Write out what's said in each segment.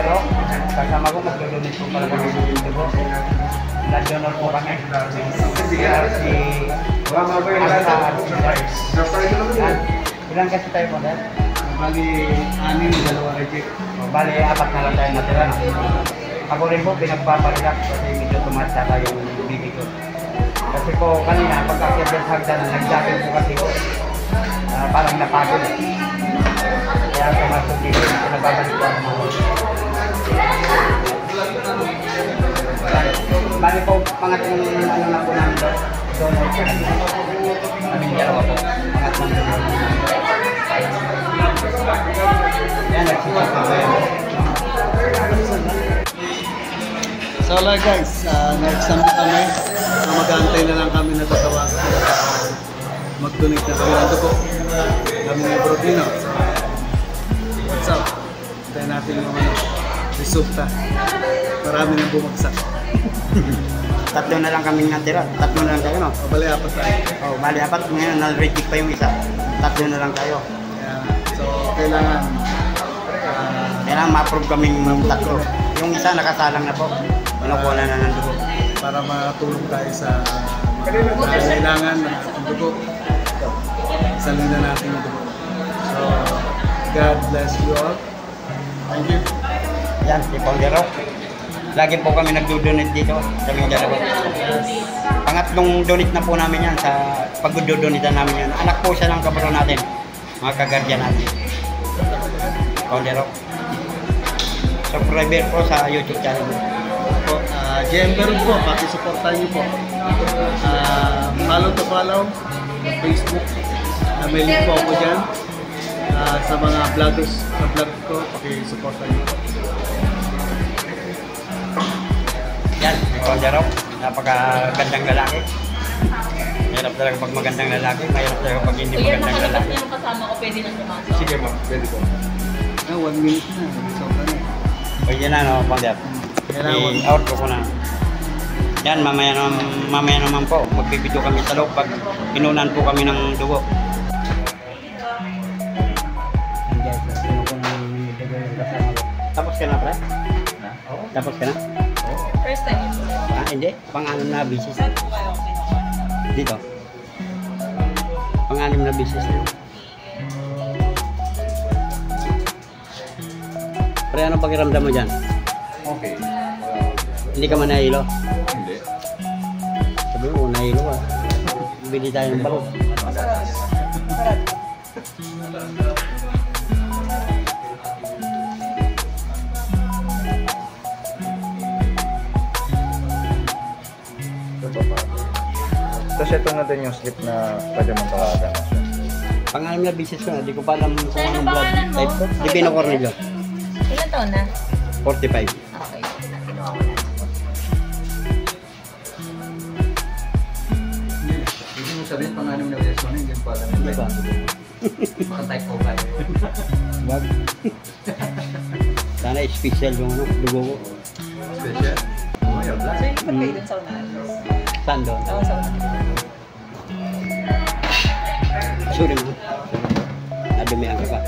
Pero, kasama ko mag-donate po pala kami ng dugo. Blood donor po kami. Si ilan kasi tayo po dahil? Bali, 6, 2 reject. Bali, 4 na lang tayo natira. Ako rin po, pinagpaparelax kasi medyo tumataka yung bibig ko. Kasi po kanina, pagkakit sa hagdan, nag-jogging po kasi ko. Parang napagod. Kaya pumasok dito, pinababalik ko ang mga. Bali po, pangatlong ano na po namin doon. Donor po kami. Kaming dalawa po. Pangatlong donor. Yan, nagsipas po kayo. So like guys, na-exam na kami. Mag-aantay na lang kami natatawa. Mag-donate na kami ng dugo. Kami ng Brodino. What's up? Tayo natin yung resulta. Marami nang bumagsak. Tatlo na lang kaming natira. Tatlo na lang kayo, no? Bali, 4 tayo. Oh, bali 4. Ngayon, na-reject pa yung isa. Tatlo na lang kayo. Yeah. So, kailangan Kailangan ma-approve kaming tatlo. Yung isa nakasalang na po. Kinukuha na ng dugo. para matulong tayo sa kailangan ng dugo. Salin na natin yung dugo. So, God bless you all. Thank you. Yan, si Paulero. Lagi po kami nagdo-donate dito sa Mindanao. Pangatlong donate na po namin yan sa pag-donate namin yan. Anak po siya ng kabaro natin, mga kagardyan natin. Paulero. Subscriber po sa YouTube channel mo. Po, Jember po, pakisuportahan niyo po. Follow to follow, Facebook. May link po ako dyan. Sa mga vloggers, sa vlog ko, pakisuportahan niyo po. Yan, si Paulero. Napakagandang lalaki. Mahirap talaga pag magandang lalaki, mahirap talaga pag hindi magandang lalaki. Yung kasama ko, pwede na sumasok. Sige ma'am, pwede po. 1 minute na, sobrang na. Pwede na, no, Paulero. I-out ko na. Yan, mamaya naman po, magbibideo kami sa loob pag inunan po kami ng dugo. Tapos ka na, pre? Tapos ka na? First time yun. Hindi. Pang-anim na bisis. Saan po kayo? Dito. Pang-anim na bisis na. Pre, anong pakiramdam mo dyan? Okay. Hindi ka man nahilo? Hindi. Sabi mo, nahilo ka. Bili tayo ng balot. Tapos ito na din yung slip na pwede mong tawagan. Pang-anim na bisis ko na. Di ko pa alam kung Sir, anong anong blood pangalan mo? type ko. Divino Cornelio. Ilan taon na? 45. Okay. Kinuha ko na. Hindi mo sabihin, pang-anim na beses mo na, hindi pa alam. Hindi ba? Baka type ko kayo. Wag. Sana special yung ano, dugo ko. Special? Oh, your blood. So, hindi pa kayo dun sa unahan? Saan doon? Oo, sa unahan. Sorry mo. Nadumihan ka pa.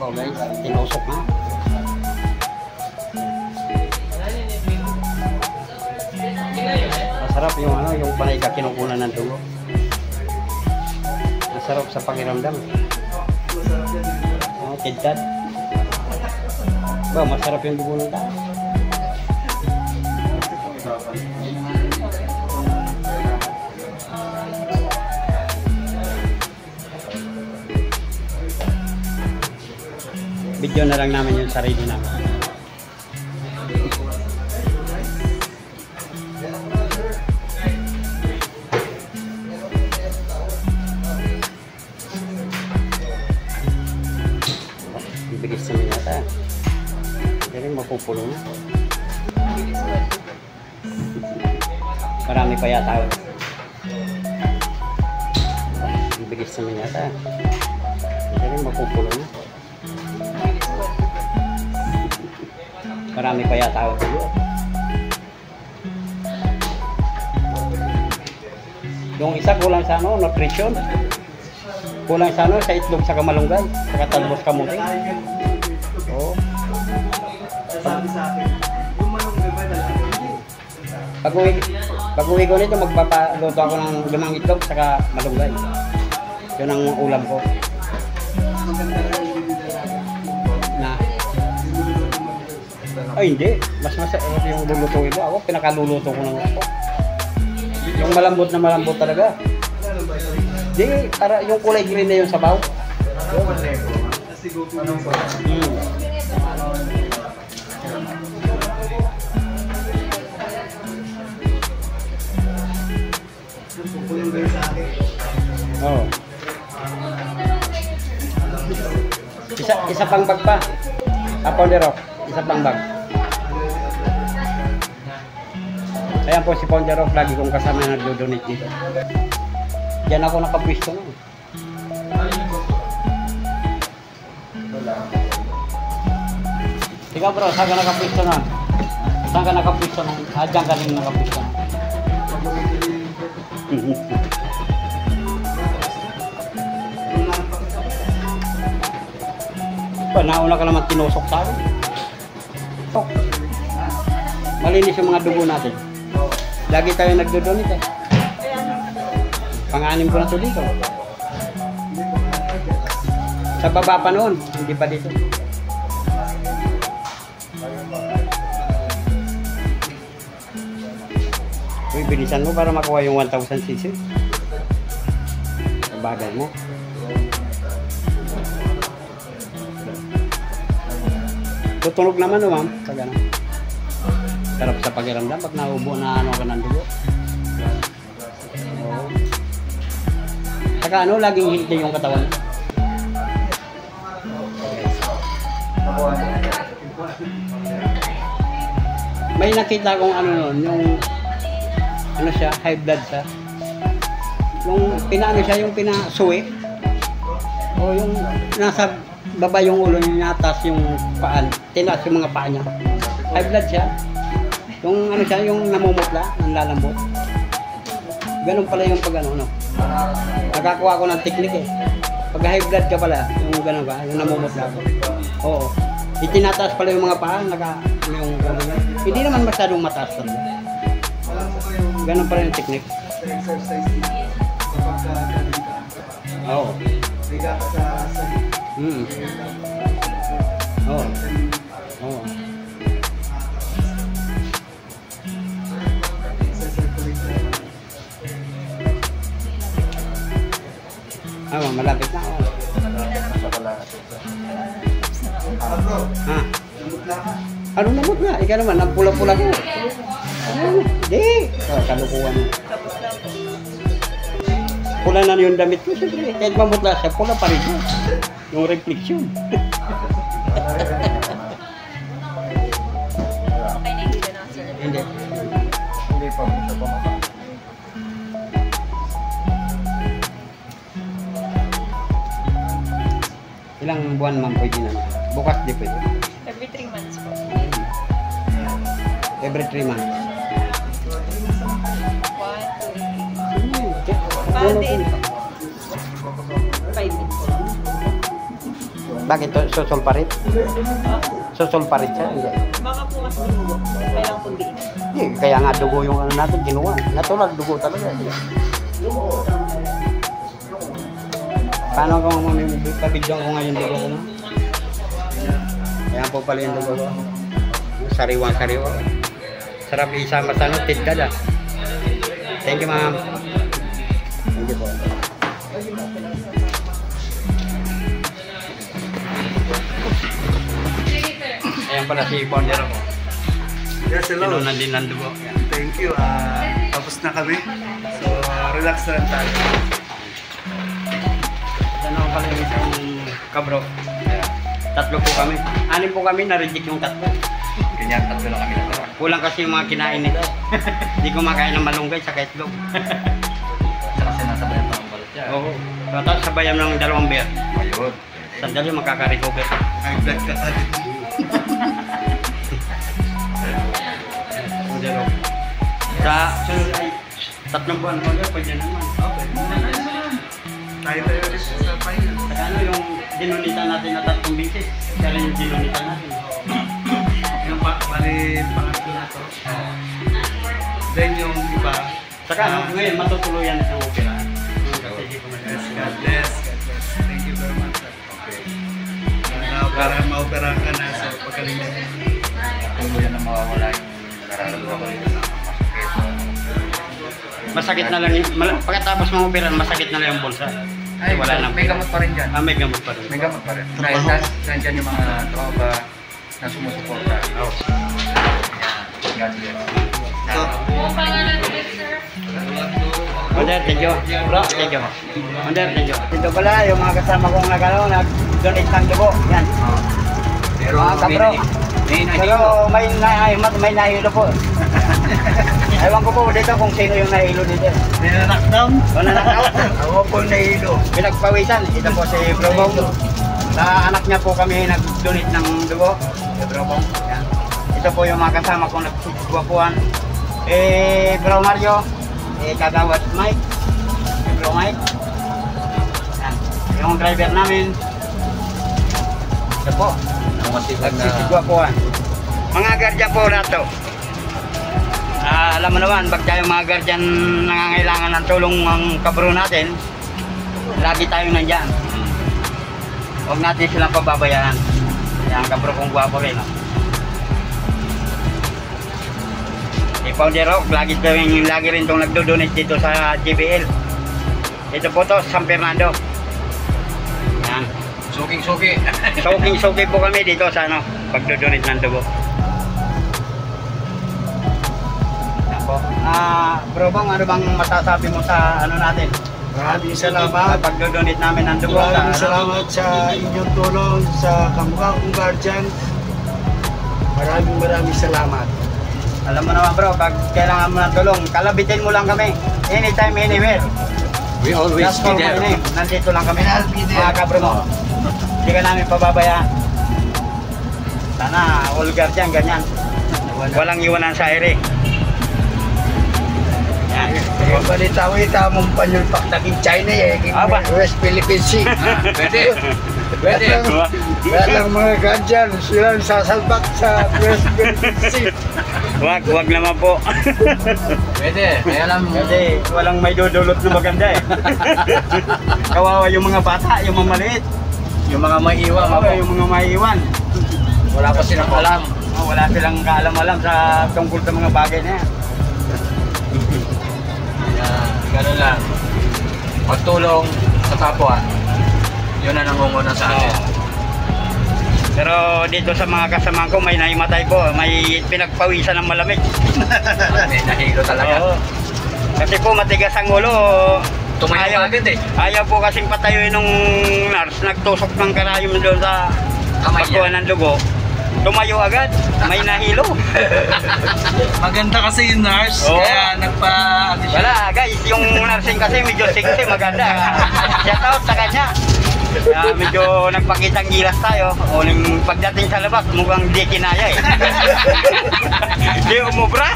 Oh guys, tinusok na. Masarap yung ano, yung panay ka kinukunan ng dugo. Masarap sa pakiramdam. Oh, tidtat. Ba, masarap yung dugo ng tao. Video na lang namin yung sarili namin. Bilis naman yata. Hindi rin mapupulo na. Marami pa yata. Bilis naman yata. Hindi rin mapupulo na. Marami pa yata ako siguro. Yung isa kulang sa ano, nutrition. Kulang sa ano, sa itlog sa kamalunggay, sa talbos kamuting. Oo. Sabi sa akin, yung malunggay ba talaga? Pag uwi ko nito, magpapaluto ako ng 5 itlog sa malunggay. Yun ang ulam ko. Maganda na yung dinidalaga. Na. Ay hindi, mas yung lulutuin mo. Ako, pinakaluluto ko ng ako. Yung malambot na malambot talaga. Ano ba ito? Di, para yung kulay green na yung sabaw. Kasi gusto nang ba? Yung gawin sa akin. Oo. Isa pang bag pa. Pondero, isa pang bag. Ayan po si Pondero, lagi kong kasama na nagdo-donate dito. Diyan ako nakapwisto na. Ikaw bro, saan ka nakapwisto na? Saan ka nakapwisto na? Diyan ka rin nakapwisto na. Nauna ka naman tinusok sa akin. Malinis yung mga dugo natin. Lagi tayo nagdodonate eh. Pang-anim ko na ito dito. Sa baba pa noon, hindi pa dito. Uy, bilisan mo para makuha yung 1,000 cc. Sa bagay mo. Tutunog naman no, ma'am. Pag ano. Sarap sa pakiramdam pag naubo na ano ka ng dugo. Oo. Saka ano, laging healthy yung katawan. May nakita kong ano nun, yung ano siya, high blood siya. Yung pinaano siya, yung pinasuwi. O yung nasa baba yung ulo niya, atas yung paan, tinaas yung mga paa niya. High blood siya. Yung ano siya, yung namumutla, nanlalambot. Ganun pala yung pag ano, no? Nakakuha ko ng technique eh. Pag high blood ka pala, yung gano'n ba, yung namumutla. Oo. Itinataas pala yung mga paa, yung hindi naman masyadong mataas talaga. Alam mo kayo, Ganun pala yung technique. sa exercise kapag galing ka, Oo. biga ka sa sahig. Oo. Oo. Malapit na ako. Ha? Ano namot na? Ikaw naman, ang pula-pula ko. Hindi. Kalukuhan mo. Pula na yung damit ko. Siyempre, kahit mamutla siya, pula pa rin siya. Yung reflection. Okay na, hindi na, sir. Hindi. Hindi pa, ito pa maka. Ilang buwan man pwede na. Bukas di pwede. Every 3 months po. Every 3 months. 1, 2, 5 minutes. Bakit to? Susulparit? Susulparit siya? Hindi. Baka po mas dugo. Kailangan pong diin. Hindi. Kaya nga dugo yung ano natin, ginawa. Natural dugo talaga. Paano kung pabidyon ko ngayon dugo ko? Kaya po pala yung dugo ko. Sariwa-sariwa. Sarap isama sa ano, tidkad ah. Thank you, ma'am. Thank you po. Ayan pala si Pondero ko. Yes, hello. Sinunan din ng dugo. Ayan. Thank you. Tapos na kami. So, relax na lang tayo. Ano pala yung isang kabro? Tatlo po kami. 6 po kami, na-reject yung tatlo. Ganyan, tatlo lang kami natara. Kulang kasi yung mga kinain nila. Hindi kumakain ng malunggay sa itlog. Kasi nasa bayan pa ang balot niya. Oo. So, tapos sabayan ng 2 beer. Ayun. Sandali makaka-recover. High blood ka tayo. Pondero. Sa sunod ay 3 buwan po yun, pwede naman. Okay. Tayo ulit sa final. Saka ano yung dinunitan natin na 3 bisis. Siya rin yung dinunitan natin. Yung bali pangatlo na to. Then yung iba. Saka ano, ngayon matutuluyan na sa opera. Kasi di ko Yes, magawa. God bless. God bless. Thank you very much, sir. Okay. Para maoperahan ka na sa pagkalingan. Tuluyan na mawawala yung nararamdaman ko dito sa Masakit na lang yung, pagkatapos mga operan, masakit na lang yung bulsa. Kasi wala na. May gamot pa rin dyan. May gamot pa rin. May gamot pa rin. Dahil nandyan yung mga tropa na sumusuporta. Oh. God bless. So, Under, thank you. Bro, thank you. Under, thank you. Ito pala, yung mga kasama kong nag-donate ng dugo. Yan. Pero Mga kabro. Pero may nahilo po. Ewan ko po dito kung sino yung nahilo dito. knockdown. Wala na ako. Ako po nahilo. Pinagpawisan. Ito po si Bro Bong. Sa anak niya po kami nag-donate ng dugo. Si Bro Bong. Yan. Ito po yung mga kasama kong nagsusuwapuan. Bro Mario. Kagawad Mike. Bro Mike. Yan. Yung driver namin. Ito po. Nagsusuwapuan. Mga guardian po nato. Alam mo naman, pag tayo mga guardian nangangailangan ng tulong ng kabro natin, lagi tayong nandyan. Huwag natin silang pababayaan. Kaya ang kabro kong guwapo rin. No? Si Founder Rock, lagi rin itong nagdo-donate dito sa JBL. Ito po to, San Fernando. Yan. Suking-suki. Suking-suki po kami dito sa ano, pagdo-donate ng dugo. Bro Bong, ano bang masasabi mo sa ano natin? Maraming salamat. Pagdo-donate namin ng dugo. Maraming salamat sa inyong tulong sa kamukha kong guardian. Maraming salamat. Alam mo naman bro, pag kailangan mo ng tulong, kalabitin mo lang kami. Anytime, anywhere. We always Just be for there. my name. Nandito lang kami. I'll be there. Mga kabro mo. Hindi ka namin pababayaan. Sana, all guardian, ganyan. Walang iwanan sa ere. Yan. Yung balita-wita mong panulpak naging China eh. Aba. West Philippine Sea. Pwede. Pwede. Kaya lang mga guardian, sila sasalbak sa West Philippine Sea. Wag naman po. Pwede. Kaya lang. Kasi walang may dudulot na maganda eh. Kawawa yung mga bata, yung mga maliit. Yung mga maiiwan. Yung mga maiiwan. Wala pa silang alam. Wala silang kaalam-alam sa tungkol sa mga bagay na yan. Ganun lang. Magtulong sa kapwa. Yun ang nangunguna sa akin. Pero dito sa mga kasama ko may naimatay po, may pinagpawisan ng malamig. Nahilo talaga. Oo. Kasi po matigas ang ulo. Tumayo agad eh. Ayaw po kasing patayuin nung nurse, nagtusok ng karayom doon sa Kamay pagkuha ng dugo. Tumayo agad, may nahilo. Maganda kasi yung nurse, Oo. kaya nagpa-ano siya. Wala guys, yung nursing kasi medyo sexy, maganda. Shout out sa kanya. Medyo nagpakitang gilas tayo. O nung pagdating sa labas, mukhang di kinaya eh. Di umubra.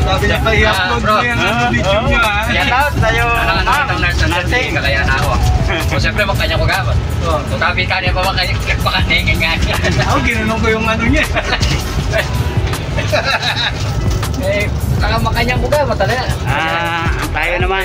Sabi niya pa i-upload bro. mo yung video niya. Shout out sa'yo, Alam ma'am. ng nurse na nursing, kaya na ako. So siyempre makanya ko gabot. So tabi ka niya pa makanya nga. Ako, ginanong ko yung ano niya. Eh, saka makanya ko gabot talaga. Tayo naman.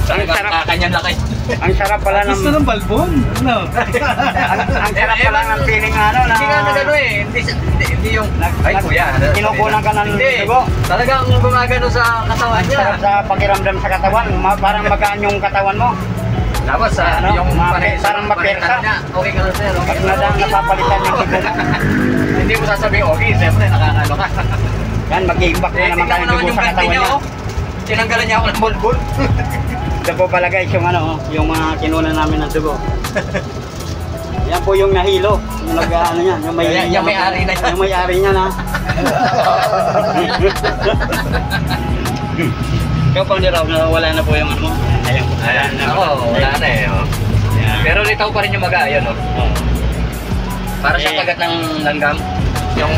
Ang sarap. Kanya na kayo. Ang sarap pala ng... Gusto ng balbon? Ano? Ang sarap pala ng feeling ano na... Hindi nga nagano eh. Hindi yung... Ay kuya. Kinukulang ka ng Hindi. dugo. Talagang gumagano sa katawan Ang niya. sarap sa pakiramdam sa katawan. Parang magaan yung katawan mo. Tapos Ano? yung Parang mapersa. niya. Okay ka na sir. Pag napapalitan yung dugo mo. Hindi mo sasabihin okay. Siyempre nakakano ka. Yan, mag-iimbak na naman Tingnan tayo mo naman dugo yung sa ganti katawan niya niya. oh. Tinanggalan niya ako ng bulbul. Ito po pala guys, yung ano, yung mga kinuna namin ng dugo. Yan po yung nahilo. Yung ano yan, yung may, Yung may-ari na yan. Yung may-ari niya na. Ikaw pa raw na wala na po yung ano. Ayan po. Ayan, ako, wala na eh. Oh. Ayan. Pero litaw pa rin yung maga, yun oh. Oh. Para siya kagat ng langgam. Yung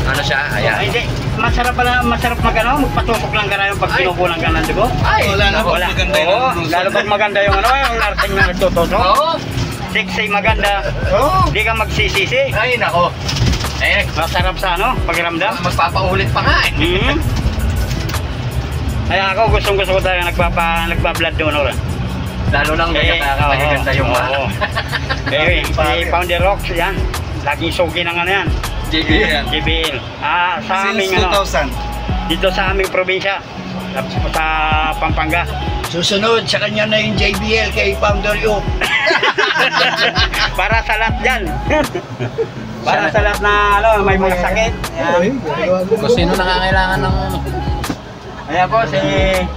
ano siya, ayan. Hindi, masarap magpatusok lang karayom pag kinukulang ka ng dugo. Ay, Wala na po, Wala. maganda yun. Oo, lalo pag maganda yung yung nursing na nagtutusok. Oo. Sexy, maganda. Oo. Hindi ka magsisisi. Ay, nako. Eh, Masarap sa pakiramdam. magpapaulit pa nga eh. Hmm. Kaya ako gusto ko talaga nagpa-blood donor. Lalo lang ganyan nakakaganda yung oo. Eh, si Founder Rocks, yan. Laging sugi ng yan. JBL. JBL. Sa aming Since 2000. dito sa aming probinsya. Sa Pampanga. Susunod sa kanya na yung JBL kay Founder Yu. Para sa lahat yan. Para sa lahat na may mga sakit. Yan. Kung sino nakakailangan ng Ayan po si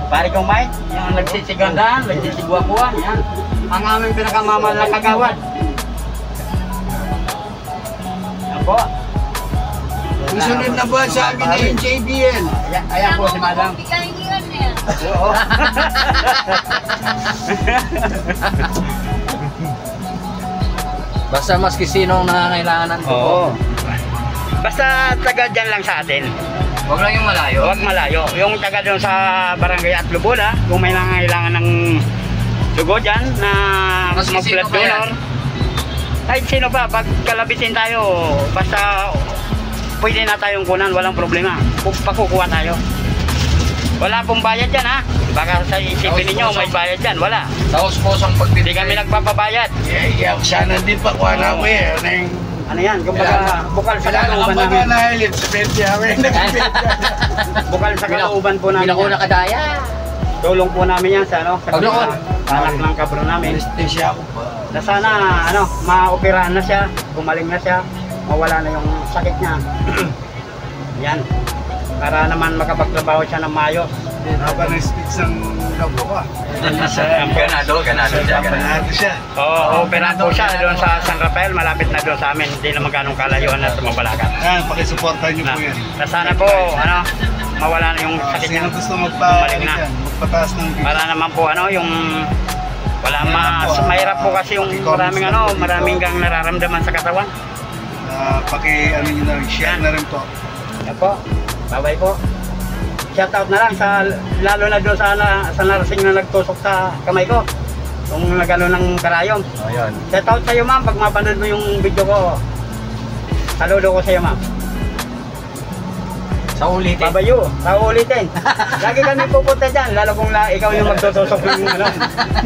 pare kong Mike, yung nagsisigandaan, nagsisigwapuan, yan. Ang aming pinakamamahal na kagawad. Yan po. Susunod na ba sa akin na yung JBL? Ayan po si Madam. Pikahingiran na yan. Oo. basta maski sino ang nangangailangan ng dugo. Oo. Basta taga dyan lang sa atin. Huwag lang yung malayo. Huwag malayo. Yung taga doon sa Barangay Atlubola, kung may nangangailangan ng dugo dyan na Maski sino mag-blood pa yan? donor. Kahit sino pa, pag kalabitin tayo, basta pwede na tayong kunan, walang problema. Pakukuha tayo. Wala pong bayad dyan ha. Baka sa isipin ninyo may bayad dyan, wala. Sa usposong Hindi pagbibigay. kami nagpapabayad. Sana din pa kuha na ko eh. Ano yan, kumbaga bukal sa kalooban namin. nahilit sa Bentia kami. Bukal sa kalooban po namin. Pinakuna kadaya. Tulong po namin yan sa sa Paglukod. anak ng kabro namin. Anesthesia ako pa. Na sana maoperahan na siya, gumaling na siya, mawala na yung sakit niya. Yan. Para naman makapagtrabaho siya ng maayos. Habang na-speech ng labo ka. Ganado siya. Panado siya. Oo, operahan po siya doon sa San Rafael, malapit na doon sa amin. Hindi naman ganong kalayuan na tumabalagan. Yan, pakisuportahan niyo po yan. Na sana po, mawala na yung sakit niya. Sino gusto Gumaling na. magpataas ng Para naman po yung mahirap po kasi yung maraming kang nararamdaman sa katawan. paki-ano nyo na rin, share na rin po. Yan po. Bye-bye po. Shout out na lang lalo na doon sa nursing na nagtusok sa kamay ko. Kung nagano ng karayom. O yun. Shout out sa iyo ma'am pag mapanood mo yung video ko. Saludo ko sa iyo ma'am. Sa ulitin. Babayo, sa ulitin. Lagi kami pupunta dyan, lalo kung ikaw yung magtutusok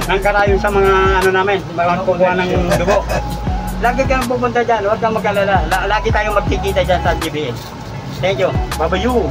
ng karayom sa mga namin, kukuha ng dugo. Lagi kami pupunta dyan, huwag kang mag-alala. Lagi tayong magkikita dyan sa GBS. Thank you. Babayo.